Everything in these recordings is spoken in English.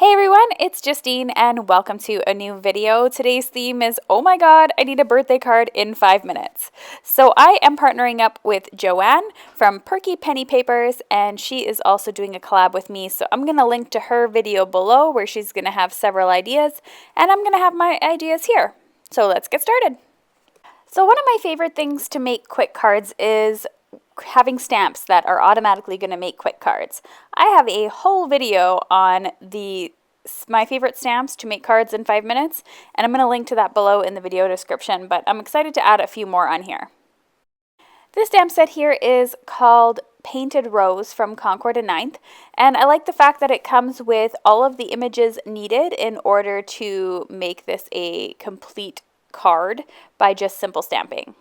Hey everyone, it's Justine and welcome to a new video. Today's theme is, oh my god, I need a birthday card in 5 minutes. So I am partnering up with Joanne from Perky Penny Papers, and she is also doing a collab with me. So I'm going to link to her video below where she's going to have several ideas, and I'm going to have my ideas here. So let's get started. So one of my favorite things to make quick cards is having stamps that are automatically going to make quick cards. I have a whole video on my favorite stamps to make cards in 5 minutes, and I'm going to link to that below in the video description, but I'm excited to add a few more on here. This stamp set here is called Painted Rose from Concord and Ninth, and I like the fact that it comes with all of the images needed in order to make this a complete card by just simple stamping.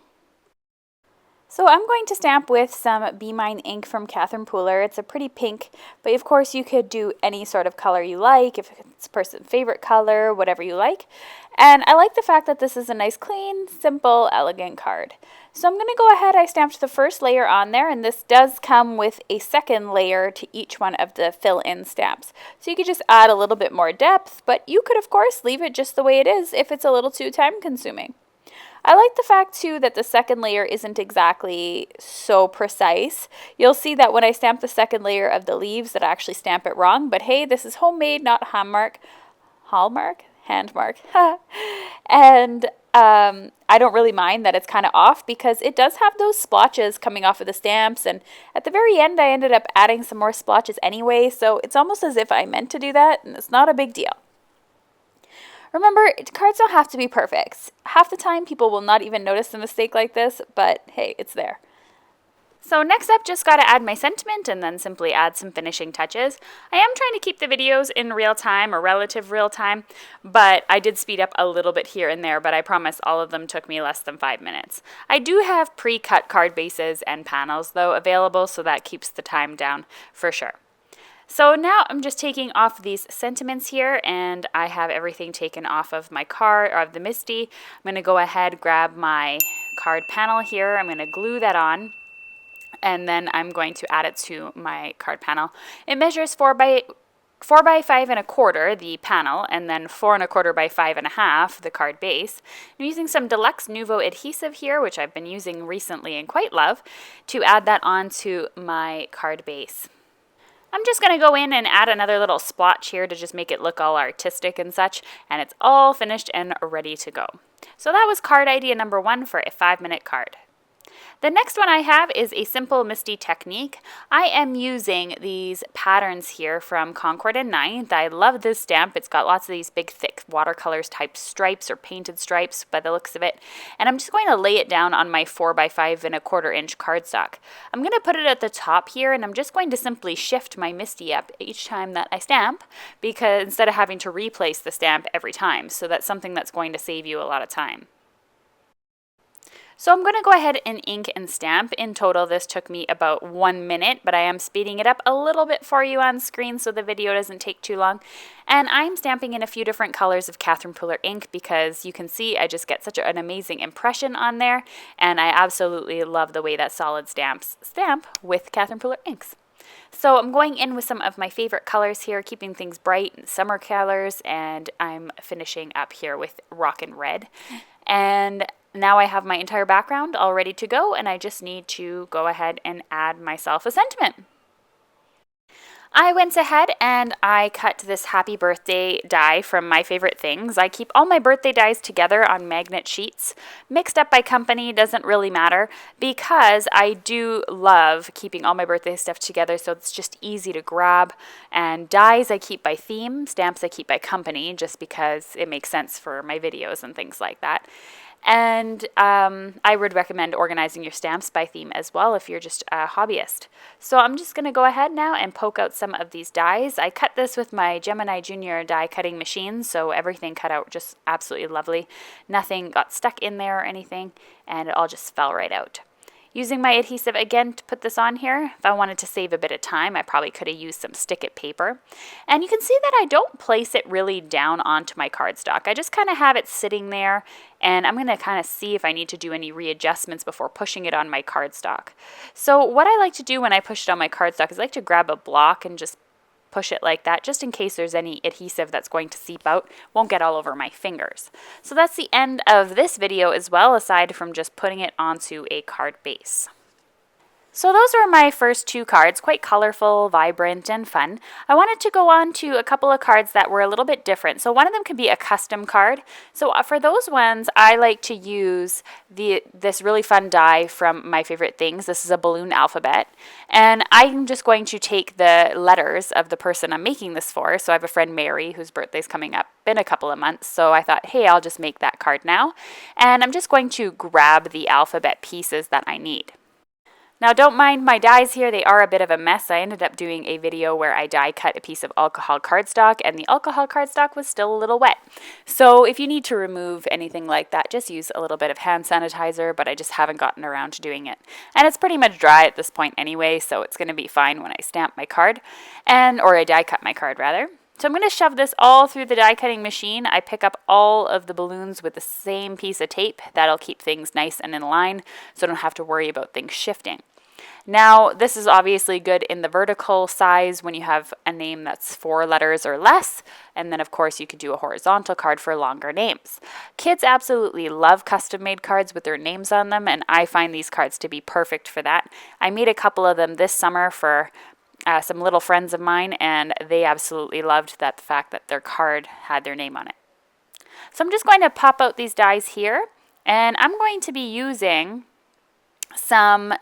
So I'm going to stamp with some Be Mine ink from Catherine Pooler. It's a pretty pink, but of course you could do any sort of color you like, if it's a person's favorite color, whatever you like. And I like the fact that this is a nice, clean, simple, elegant card. So I'm going to go ahead, I stamped the first layer on there, and this does come with a second layer to each one of the fill-in stamps. So you could just add a little bit more depth, but you could of course leave it just the way it is if it's a little too time-consuming. I like the fact too that the second layer isn't exactly so precise. You'll see that when I stamp the second layer of the leaves that I actually stamp it wrong, but hey, this is homemade, not handmark. And I don't really mind that it's kind of off because it does have those splotches coming off of the stamps, and at the very end I ended up adding some more splotches anyway, so it's almost as if I meant to do that, and it's not a big deal. Remember, cards don't have to be perfect. Half the time people will not even notice a mistake like this, but hey, it's there. So next up, just got to add my sentiment and then simply add some finishing touches. I am trying to keep the videos in real time or relative real time, but I did speed up a little bit here and there, but I promise all of them took me less than 5 minutes. I do have pre-cut card bases and panels though available, so that keeps the time down for sure. So now I'm just taking off these sentiments here, and I have everything taken off of my card, or of the MISTI. I'm going to go ahead, grab my card panel here. I'm going to glue that on, and then I'm going to add it to my card panel. It measures 4 by 5¼ the panel, and then 4¼ by 5½, the card base. I'm using some Deluxe Nuvo adhesive here, which I've been using recently and quite love, to add that onto my card base. I'm just going to go in and add another little splotch here to just make it look all artistic and such, and it's all finished and ready to go. So that was card idea number 1 for a 5-minute card. The next one I have is a simple MISTI technique. I am using these patterns here from Concord and Ninth. I love this stamp. It's got lots of these big, thick watercolors type stripes or painted stripes by the looks of it. And I'm just going to lay it down on my 4 by 5¼ inch cardstock. I'm going to put it at the top here, and I'm just going to simply shift my MISTI up each time that I stamp, because instead of having to replace the stamp every time. So that's something that's going to save you a lot of time. So I'm going to go ahead and ink and stamp. In total, this took me about 1 minute, but I am speeding it up a little bit for you on screen so the video doesn't take too long. And I'm stamping in a few different colors of Catherine Pooler ink because you can see I just get such an amazing impression on there, and I absolutely love the way that solid stamps stamp with Catherine Pooler inks. So I'm going in with some of my favorite colors here, keeping things bright and summer colors, and I'm finishing up here with Rockin' Red. And now I have my entire background all ready to go, and I just need to go ahead and add myself a sentiment. I went ahead and I cut this happy birthday die from My Favorite Things. I keep all my birthday dies together on magnet sheets. Mixed up by company doesn't really matter because I do love keeping all my birthday stuff together, so it's just easy to grab. And dies I keep by theme, stamps I keep by company, just because it makes sense for my videos and things like that. And I would recommend organizing your stamps by theme as well if you're just a hobbyist. So I'm just going to go ahead now and poke out some of these dies. I cut this with my Gemini Junior die cutting machine, so everything cut out just absolutely lovely. Nothing got stuck in there or anything, and it all just fell right out. Using my adhesive again to put this on here. If I wanted to save a bit of time, I probably could have used some stick-it paper. And you can see that I don't place it really down onto my cardstock. I just kind of have it sitting there, and I'm going to kind of see if I need to do any readjustments before pushing it on my cardstock. So what I like to do when I push it on my cardstock is I like to grab a block and just push it like that just in case there's any adhesive that's going to seep out. Won't get all over my fingers. So that's the end of this video as well, aside from just putting it onto a card base. So those are my first 2 cards, quite colorful, vibrant, and fun. I wanted to go on to a couple of cards that were a little bit different. So one of them could be a custom card. So for those ones, I like to use this really fun die from My Favorite Things. This is a balloon alphabet. And I'm just going to take the letters of the person I'm making this for. So I have a friend, Mary, whose birthday's coming up in a couple of months. So I thought, hey, I'll just make that card now. And I'm just going to grab the alphabet pieces that I need. Now don't mind my dies here, they are a bit of a mess. I ended up doing a video where I die cut a piece of alcohol cardstock and the alcohol cardstock was still a little wet. So if you need to remove anything like that, just use a little bit of hand sanitizer, but I just haven't gotten around to doing it. And it's pretty much dry at this point anyway, so it's going to be fine when I stamp my card, or I die cut my card rather. So I'm going to shove this all through the die cutting machine. I pick up all of the balloons with the same piece of tape. That'll keep things nice and in line so I don't have to worry about things shifting. Now, this is obviously good in the vertical size when you have a name that's 4 letters or less, and then of course you could do a horizontal card for longer names. Kids absolutely love custom-made cards with their names on them, and I find these cards to be perfect for that. I made a couple of them this summer for some little friends of mine, and they absolutely loved the fact that their card had their name on it. So I'm just going to pop out these dies here, and I'm going to be using some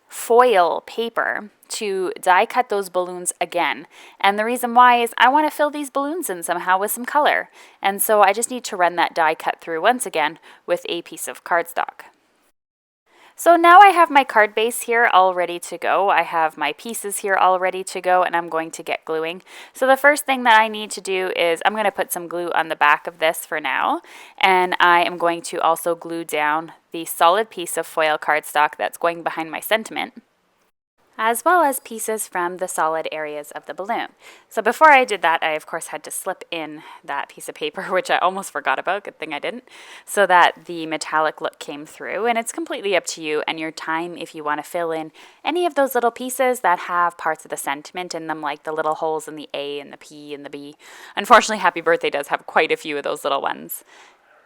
foil paper to die cut those balloons again. And the reason why is I want to fill these balloons in somehow with some color. And so I just need to run that die cut through once again with a piece of cardstock. So now I have my card base here all ready to go. I have my pieces here all ready to go, and I'm going to get gluing. So the first thing that I need to do is I'm going to put some glue on the back of this for now, and I am going to also glue down the solid piece of foil cardstock that's going behind my sentiment, as well as pieces from the solid areas of the balloon. So before I did that, I of course had to slip in that piece of paper, which I almost forgot about, good thing I didn't, so that the metallic look came through. And it's completely up to you and your time if you want to fill in any of those little pieces that have parts of the sentiment in them, like the little holes in the A and the P and the B. Unfortunately, Happy Birthday does have quite a few of those little ones.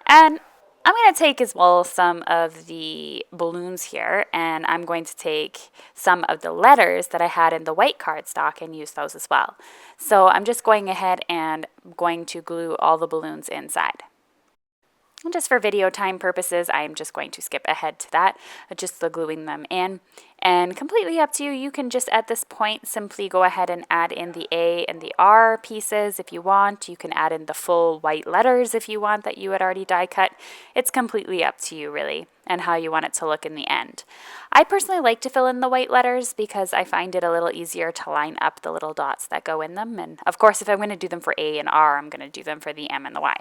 And I'm going to take as well some of the balloons here, and I'm going to take some of the letters that I had in the white cardstock and use those as well. So I'm just going ahead and going to glue all the balloons inside. And just for video time purposes, I'm just going to skip ahead to that, just the gluing them in. And completely up to you, you can just at this point simply go ahead and add in the A and the R pieces if you want. You can add in the full white letters if you want that you had already die cut. It's completely up to you really and how you want it to look in the end. I personally like to fill in the white letters because I find it a little easier to line up the little dots that go in them. And of course, if I'm going to do them for A and R, I'm going to do them for the M and the Y.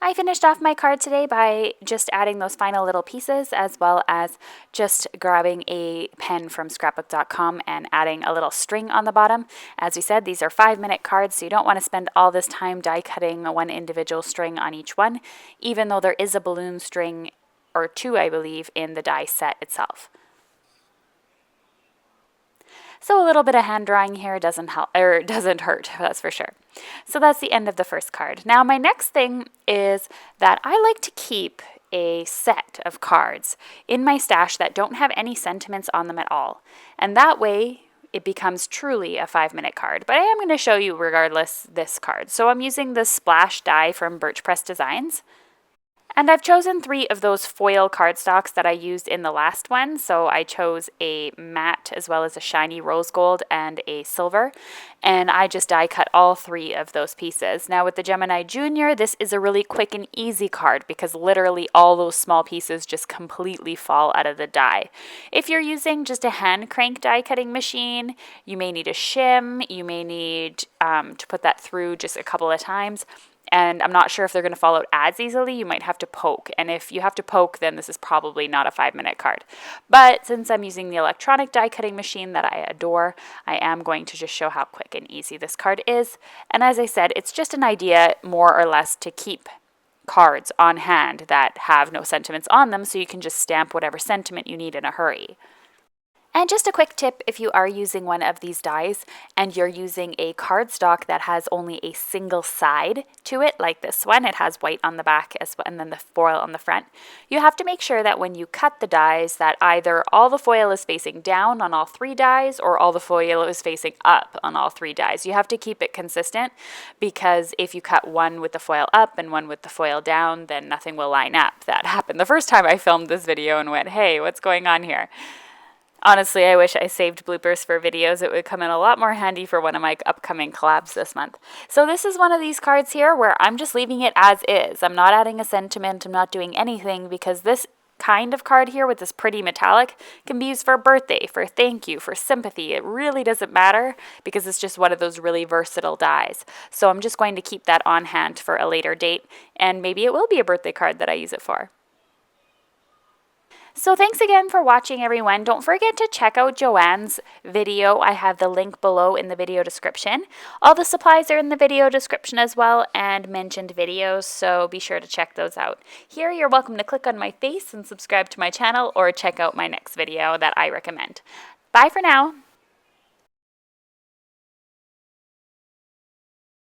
I finished off my card today by just adding those final little pieces, as well as just grabbing a pen from scrapbook.com and adding a little string on the bottom. As we said, these are 5-minute cards, so you don't want to spend all this time die cutting one individual string on each one, even though there is a balloon string or 2, I believe, in the die set itself. So a little bit of hand drawing here doesn't help, or doesn't hurt, that's for sure. So that's the end of the first card. Now my next thing is that I like to keep a set of cards in my stash that don't have any sentiments on them at all. And that way it becomes truly a 5-minute card. But I am going to show you regardless this card. So I'm using the splash die from Birch Press Designs. And I've chosen 3 of those foil cardstocks that I used in the last one. So I chose a matte as well as a shiny rose gold and a silver. And I just die cut all 3 of those pieces. Now with the Gemini Junior, this is a really quick and easy card because literally all those small pieces just completely fall out of the die. If you're using just a hand crank die cutting machine, you may need a shim. You may need to put that through just a couple of times. And I'm not sure if they're going to fall out as easily. You might have to poke. And if you have to poke, then this is probably not a 5-minute card. But since I'm using the electronic die cutting machine that I adore, I am going to just show how quick and easy this card is. And as I said, it's just an idea more or less to keep cards on hand that have no sentiments on them so you can just stamp whatever sentiment you need in a hurry. And just a quick tip, if you are using one of these dies and you're using a cardstock that has only a single side to it, like this one, it has white on the back as well, and then the foil on the front, you have to make sure that when you cut the dies that either all the foil is facing down on all 3 dies or all the foil is facing up on all 3 dies. You have to keep it consistent, because if you cut one with the foil up and one with the foil down, then nothing will line up. That happened the first time I filmed this video and went, hey, what's going on here? Honestly, I wish I saved bloopers for videos. It would come in a lot more handy for one of my upcoming collabs this month. So this is one of these cards here where I'm just leaving it as is. I'm not adding a sentiment. I'm not doing anything, because this kind of card here with this pretty metallic can be used for a birthday, for thank you, for sympathy. It really doesn't matter, because it's just one of those really versatile dies. So I'm just going to keep that on hand for a later date, and maybe it will be a birthday card that I use it for. So thanks again for watching, everyone. Don't forget to check out Joanne's video. I have the link below in the video description. All the supplies are in the video description as well, and mentioned videos, so be sure to check those out. Here, you're welcome to click on my face and subscribe to my channel, or check out my next video that I recommend. Bye for now.